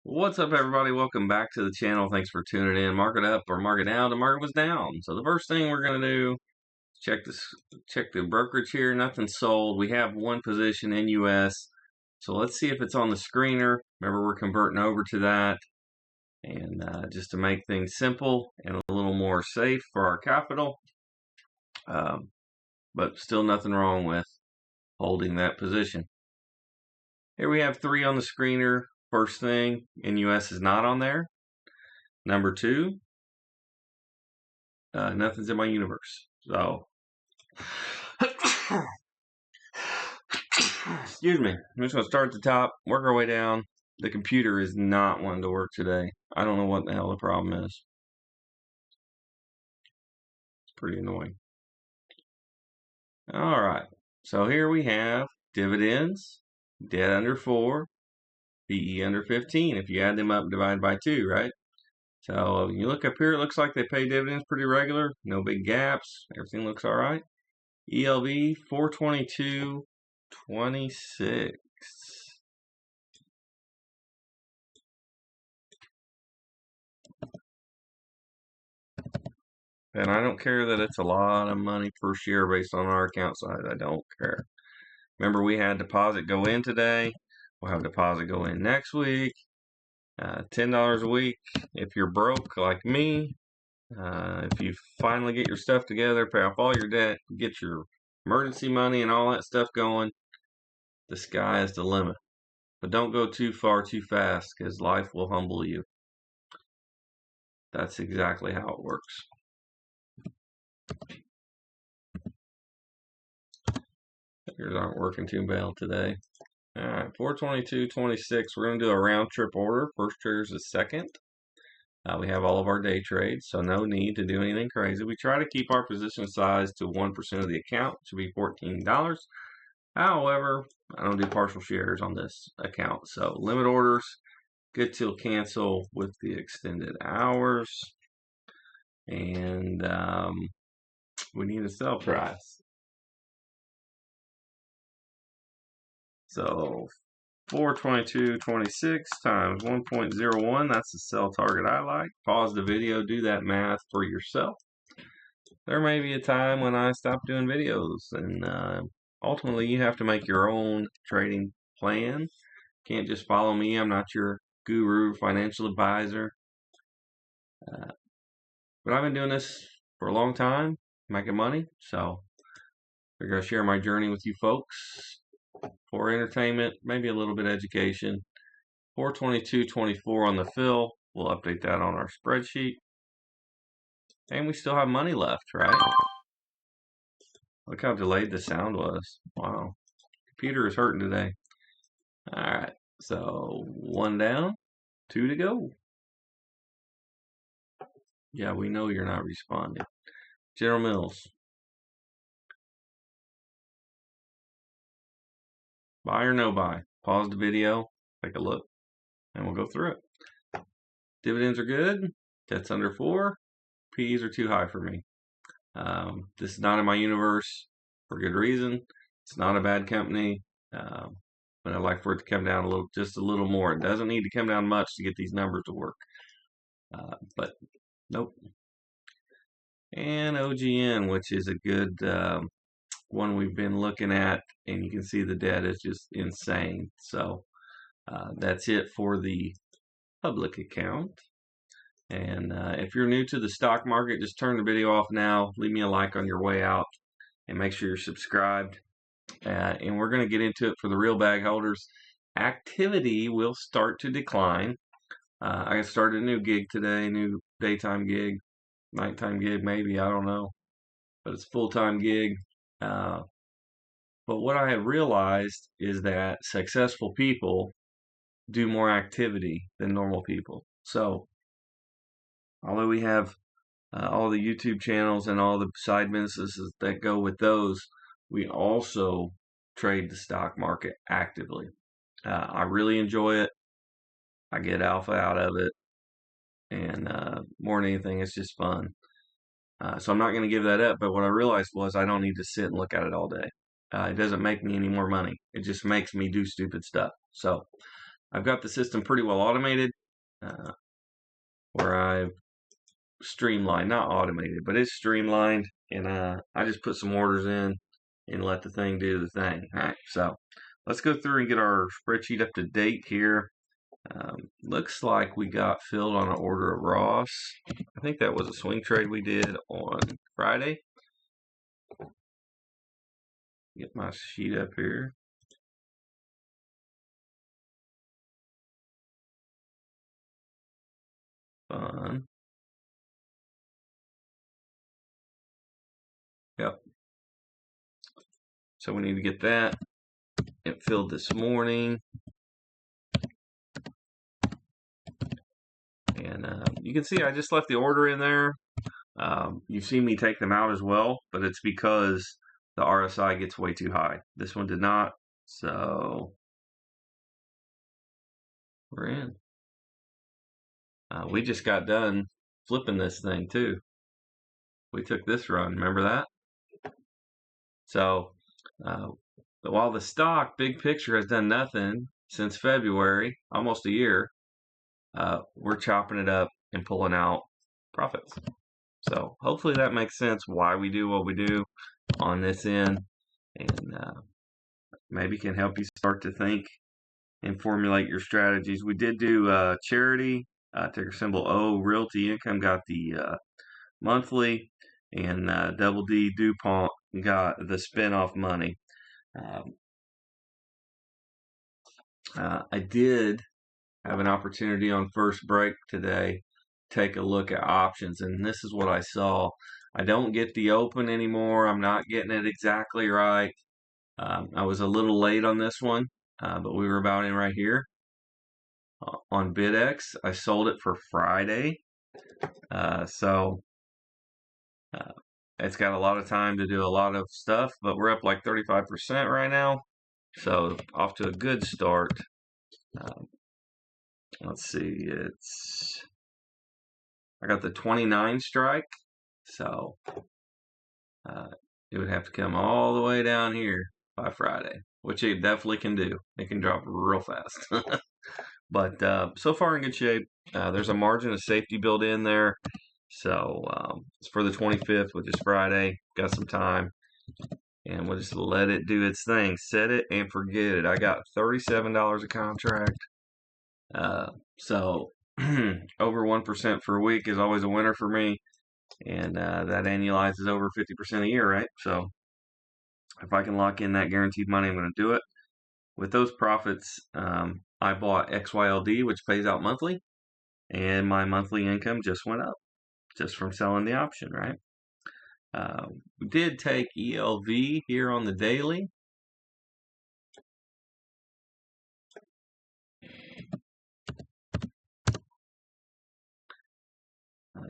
What's up, everybody? Welcome back to the channel. Thanks for tuning in. Market up or market down. The market was down. So the first thing we're going to do is check the brokerage here. Nothing sold. We have one position in US. So let's see if it's on the screener. Remember, we're converting over to that. And just to make things simple and a little more safe for our capital. But still nothing wrong with holding that position. Here we have 3 on the screener. First thing, in US is not on there. Number 2, nothing's in my universe. So, excuse me. I'm just going to start at the top, work our way down. The computer is not wanting to work today. I don't know what the hell the problem is. It's pretty annoying. All right. So here we have dividends, debt under 4, PE under 15. If you add them up, divide by 2, right? So you look up here, it looks like they pay dividends pretty regular. No big gaps. Everything looks all right. ELV 422.26. And I don't care that it's a lot of money per share based on our account size. I don't care. Remember, we had deposit go in today. We'll have deposit go in next week. $10 a week. If you're broke like me, if you finally get your stuff together, pay off all your debt, get your emergency money and all that stuff going, the sky is the limit. But don't go too far too fast, because life will humble you. That's exactly how it works. Figures aren't working too well today. All right, 422.26. We're going to do a round trip order. First trigger is the second. We have all of our day trades, so no need to do anything crazy. We try to keep our position size to 1% of the account, which would be $14. However, I don't do partial shares on this account, so limit orders, good till cancel with the extended hours, and we need a sell price. So 422.26 times 1.01, that's the sell target I like. Pause the video, do that math for yourself. There may be a time when I stop doing videos, and ultimately you have to make your own trading plan. Can't just follow me. I'm not your guru financial advisor. But I've been doing this for a long time, making money, so I'm going to share my journey with you folks for entertainment, maybe a little bit of education. 422.24 on the fill. We'll update that on our spreadsheet. And we still have money left, right? Look how delayed the sound was. Wow. Computer is hurting today. All right. So 1 down, 2 to go. Yeah, we know you're not responding. General Mills. Buy or no buy? Pause the video, take a look, and we'll go through it. Dividends are good. Debt's under 4. P's are too high for me. This is not in my universe for good reason. It's not a bad company, but I'd like for it to come down just a little more. It doesn't need to come down much to get these numbers to work. But nope. And OGN, which is a good one we've been looking at, and you can see the debt is just insane. So that's it for the public account. And if you're new to the stock market, just turn the video off now. Leave me a like on your way out, and make sure you're subscribed. And we're going to get into it for the real bag holders. Activity will start to decline. I started a new gig today, new daytime gig, nighttime gig maybe, I don't know. But it's a full-time gig. But what I have realized is that successful people do more activity than normal people. So although we have all the YouTube channels and all the side businesses that go with those, we also trade the stock market actively. I really enjoy it. I get alpha out of it. And more than anything, it's just fun. So I'm not going to give that up. But what I realized was I don't need to sit and look at it all day. It doesn't make me any more money. It just makes me do stupid stuff. So I've got the system pretty well automated, where I've streamlined, not automated, but it's streamlined, and I just put some orders in and let the thing do the thing. All right, so let's go through and get our spreadsheet up to date here. Looks like we got filled on an order of Ross. I think that was a swing trade we did on Friday. Get my sheet up here. Fun. Yep. So we need to get that. It filled this morning. And you can see I just left the order in there. You've seen me take them out as well, but it's because the RSI gets way too high. This one did not, so we're in. We just got done flipping this thing too. We took this run, remember that? So while the stock big picture has done nothing since February, almost a year, we're chopping it up and pulling out profits. So hopefully that makes sense why we do what we do on this end, and maybe can help you start to think and formulate your strategies. We did do charity, ticker symbol O, Realty Income got the monthly, and Double D DuPont got the spinoff money. I did have an opportunity on first break today take a look at options, and this is what I saw. I don't get the open anymore. I'm not getting it exactly right. I was a little late on this one, but we were about in right here on BidX. I sold it for Friday, so it's got a lot of time to do a lot of stuff, but we're up like 35% right now, so off to a good start. Let's see, I got the 29 strike, so it would have to come all the way down here by Friday, which it definitely can do. It can drop real fast. But so far in good shape. There's a margin of safety built in there. So it's for the 25th, which is Friday. Got some time. And we'll just let it do its thing. Set it and forget it. I got $37 a contract. So over 1% for a week is always a winner for me. And that annualizes over 50% a year, right? So if I can lock in that guaranteed money, I'm going to do it. With those profits, I bought XYLD, which pays out monthly, and my monthly income just went up just from selling the option, right? We did take ELV here on the daily.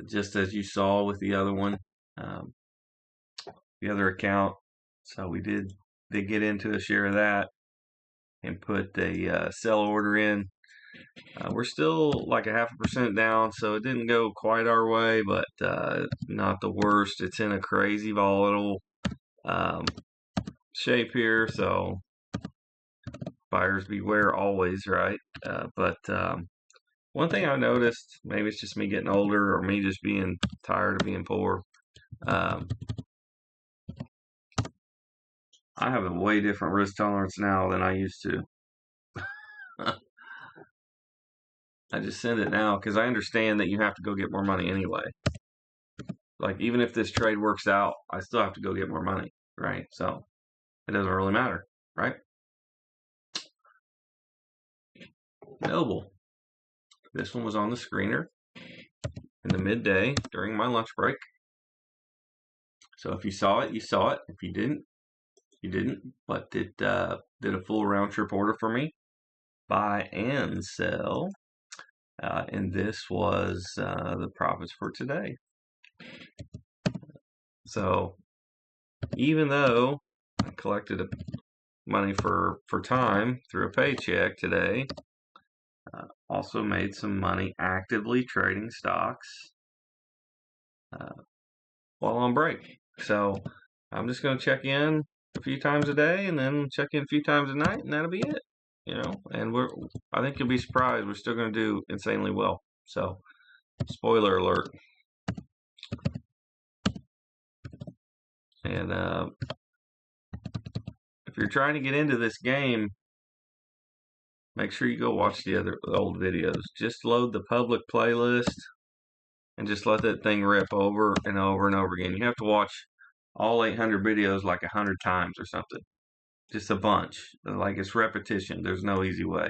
Just as you saw with the other one, the other account. So we did get into a share of that and put a sell order in. We're still like a 0.5% down, so it didn't go quite our way, but not the worst. It's in a crazy volatile shape here, so buyers beware always, right? But one thing I noticed, maybe it's just me getting older or me just being tired of being poor, I have a way different risk tolerance now than I used to. I just send it now because I understand that you have to go get more money anyway. Like, even if this trade works out, I still have to go get more money, right? So it doesn't really matter, right? Noble. This one was on the screener in the midday during my lunch break. So if you saw it, you saw it. If you didn't, you didn't. But it did a full round trip order for me, buy and sell. And this was the profits for today. So even though I collected money for time through a paycheck today, also made some money actively trading stocks while on break. So I'm just going to check in a few times a day and then check in a few times a night, and that'll be it. and I think you'll be surprised. We're still going to do insanely well. So, spoiler alert. And if you're trying to get into this game, make sure you go watch the old videos. Just load the public playlist and just let that thing rip over and over and over again. You have to watch all 800 videos like 100 times or something. Just a bunch. Like it's repetition. There's no easy way.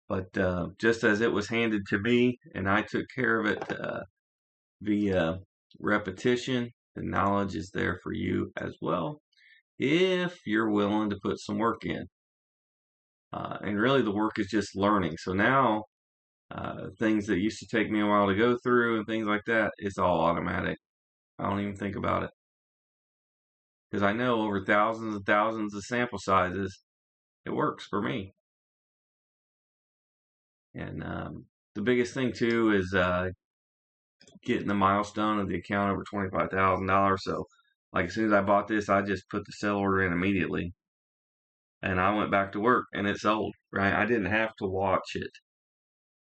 But just as it was handed to me and I took care of it via repetition, the knowledge is there for you as well if you're willing to put some work in. And really the work is just learning. So now things that used to take me a while to go through and things like that, it's all automatic. I don't even think about it. Because I know over thousands and thousands of sample sizes, it works for me. And the biggest thing too is getting the milestone of the account over $25,000. So, like as soon as I bought this, I just put the sell order in immediately, and I went back to work, and it sold. Right, I didn't have to watch it.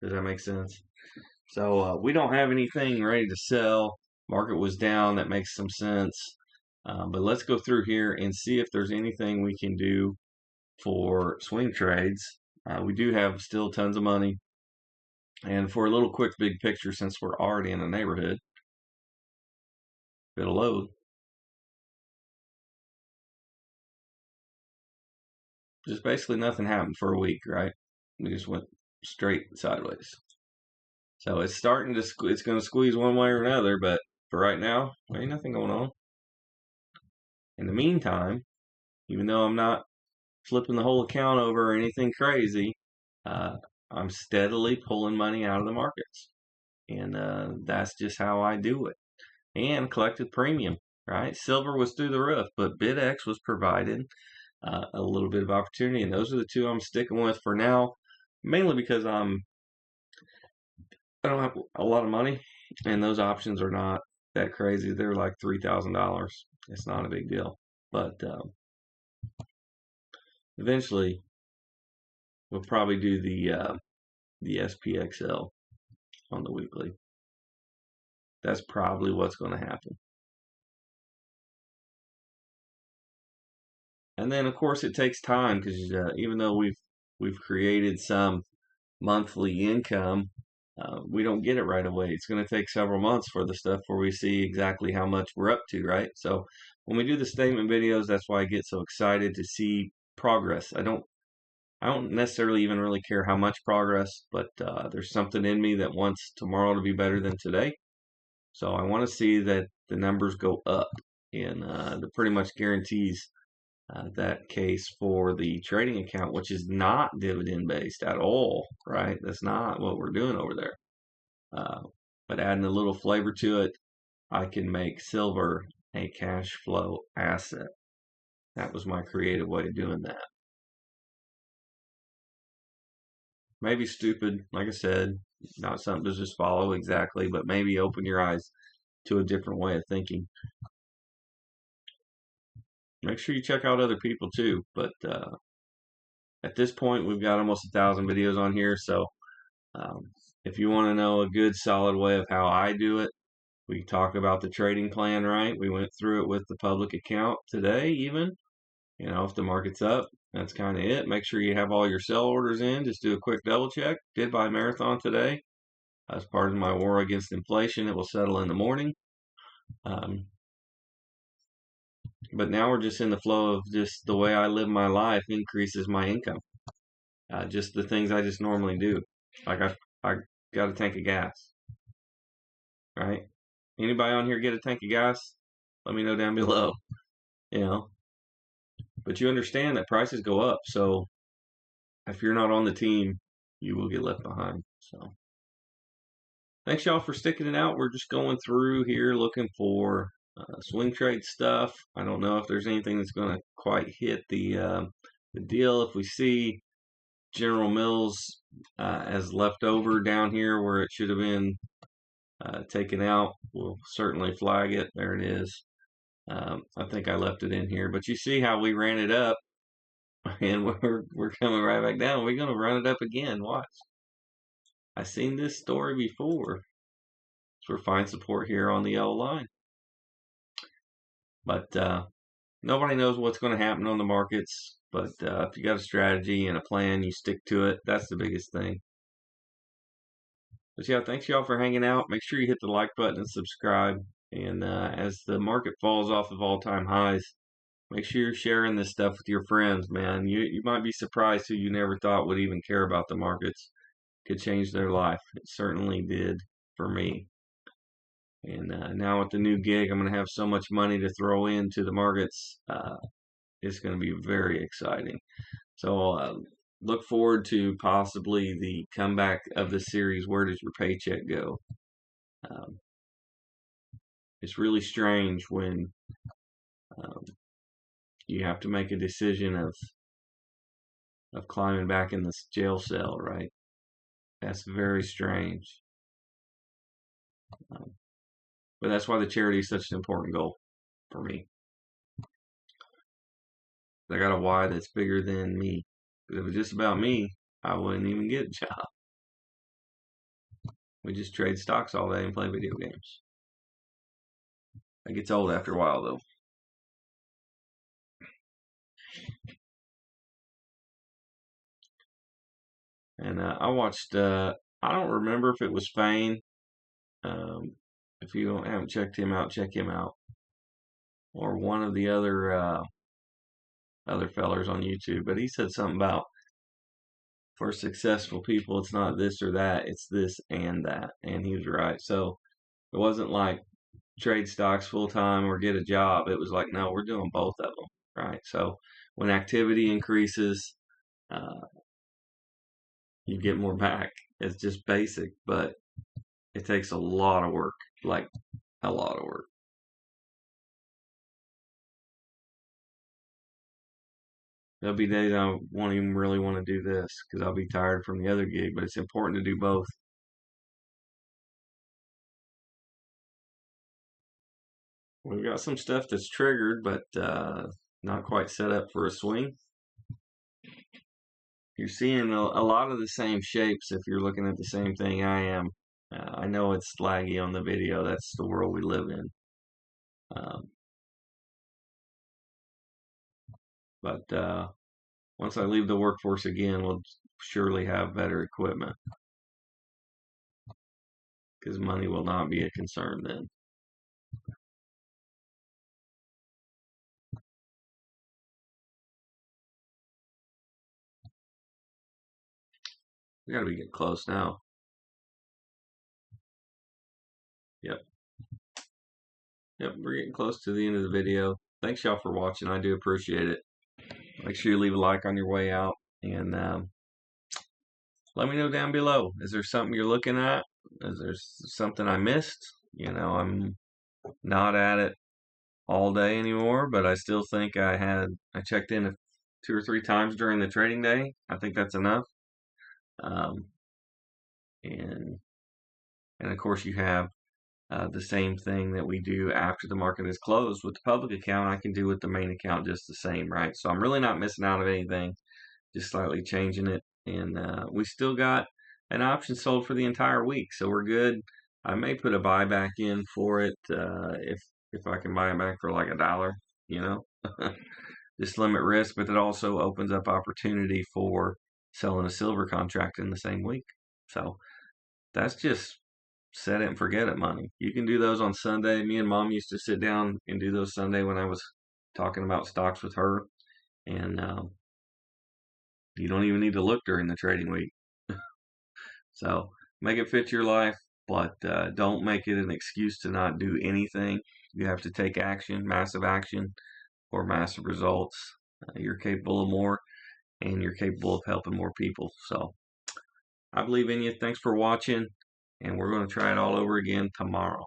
Does that make sense? So we don't have anything ready to sell. Market was down. That makes some sense. But let's go through here and see if there's anything we can do for swing trades. We do have still tons of money. And for a little quick big picture, since we're already in the neighborhood, it'll load. Just basically nothing happened for a week, right? We just went straight sideways. So it's starting to, it's going to squeeze one way or another, but for right now, there ain't nothing going on. In the meantime, even though I'm not flipping the whole account over or anything crazy, I'm steadily pulling money out of the markets. And that's just how I do it. And collected premium, right? Silver was through the roof, but BidX was provided a little bit of opportunity. And those are the two I'm sticking with for now, mainly because I don't have a lot of money, and those options are not that crazy. They're like $3,000. It's not a big deal. But eventually, we'll probably do the SPXL on the weekly. That's probably what's going to happen. And then, of course, it takes time because even though we've created some monthly income, we don't get it right away. It's going to take several months for the stuff where we see exactly how much we're up to, right? So when we do the statement videos, that's why I get so excited to see progress. I don't necessarily even really care how much progress, but there's something in me that wants tomorrow to be better than today. So I want to see that the numbers go up, and that pretty much guarantees that case for the trading account, which is not dividend based at all, right? That's not what we're doing over there. But adding a little flavor to it, I can make silver a cash flow asset. That was my creative way of doing that. Maybe stupid, like I said, not something to just follow exactly, but maybe open your eyes to a different way of thinking. Make sure you check out other people too. But at this point, we've got almost 1,000 videos on here. So if you want to know a good solid way of how I do it, we talk about the trading plan, right? We went through it with the public account today, even. If the market's up, that's kind of it. Make sure you have all your sell orders in. Just do a quick double check. Did buy marathon today. As part of my war against inflation, it will settle in the morning. But now we're just in the flow of just the way I live my life increases my income. Just the things I just normally do. Like I got a tank of gas, right? Anybody on here get a tank of gas? Let me know down below. But you understand that prices go up. So if you're not on the team, you will get left behind. So thanks y'all for sticking it out. We're just going through here looking for swing trade stuff. I don't know if there's anything that's going to quite hit the deal. If we see General Mills as leftover down here where it should have been taken out, we'll certainly flag it. There it is. I think I left it in here, but you see how we ran it up and we're coming right back down. We're gonna run it up again. Watch. I've seen this story before. So we're finding support here on the yellow line. But nobody knows what's going to happen on the markets. But if you got a strategy and a plan, you stick to it. That's the biggest thing. But yeah, thanks y'all for hanging out. Make sure you hit the like button and subscribe. And as the market falls off of all-time highs, make sure you're sharing this stuff with your friends, man. You might be surprised who you never thought would even care about the markets could change their life. It certainly did for me. And now with the new gig, I'm going to have so much money to throw into the markets. It's going to be very exciting. So look forward to possibly the comeback of the series, Where Does Your Paycheck Go? It's really strange when you have to make a decision of climbing back in this jail cell, right? That's very strange. But that's why the charity is such an important goal for me. I got a why that's bigger than me. Because if it was just about me, I wouldn't even get a job. We just trade stocks all day and play video games. It gets old after a while, though. And I watched, I don't remember if it was Fane. If you haven't checked him out, check him out. Or one of the other fellers on YouTube. But he said something about, for successful people, it's not this or that, it's this and that. And he was right. So it wasn't like trade stocks full time or get a job. It was like, no, we're doing both of them, right? So when activity increases, you get more back. It's just basic, but it takes a lot of work, like a lot of work. There'll be days I won't even really want to do this because I'll be tired from the other gig, but it's important to do both. We've got some stuff that's triggered, but not quite set up for a swing. You're seeing a lot of the same shapes if you're looking at the same thing I am. I know it's laggy on the video. That's the world we live in. But once I leave the workforce again, we'll surely have better equipment because money will not be a concern then. We got to be getting close now. Yep. Yep, we're getting close to the end of the video. Thanks y'all for watching. I do appreciate it. Make sure you leave a like on your way out. And let me know down below. Is there something you're looking at? Is there something I missed? You know, I'm not at it all day anymore, but I still think I checked in 2 or 3 times during the trading day. I think that's enough. Um, and of course you have the same thing that we do after the market is closed with the public account. I can do with the main account just the same, right? So I'm really not missing out of anything, just slightly changing it. And we still got an option sold for the entire week, so we're good. I may put a buyback in for it if I can buy it back for like $1, you know, just limit risk. But it also opens up opportunity for selling a silver contract in the same week. So that's just set it and forget it money. You can do those on Sunday. Me and Mom used to sit down and do those Sunday when I was talking about stocks with her. And you don't even need to look during the trading week. So make it fit your life, but don't make it an excuse to not do anything. You have to take action, massive action, for massive results. You're capable of more, and you're capable of helping more people. So I believe in you. Thanks for watching, and we're going to try it all over again tomorrow.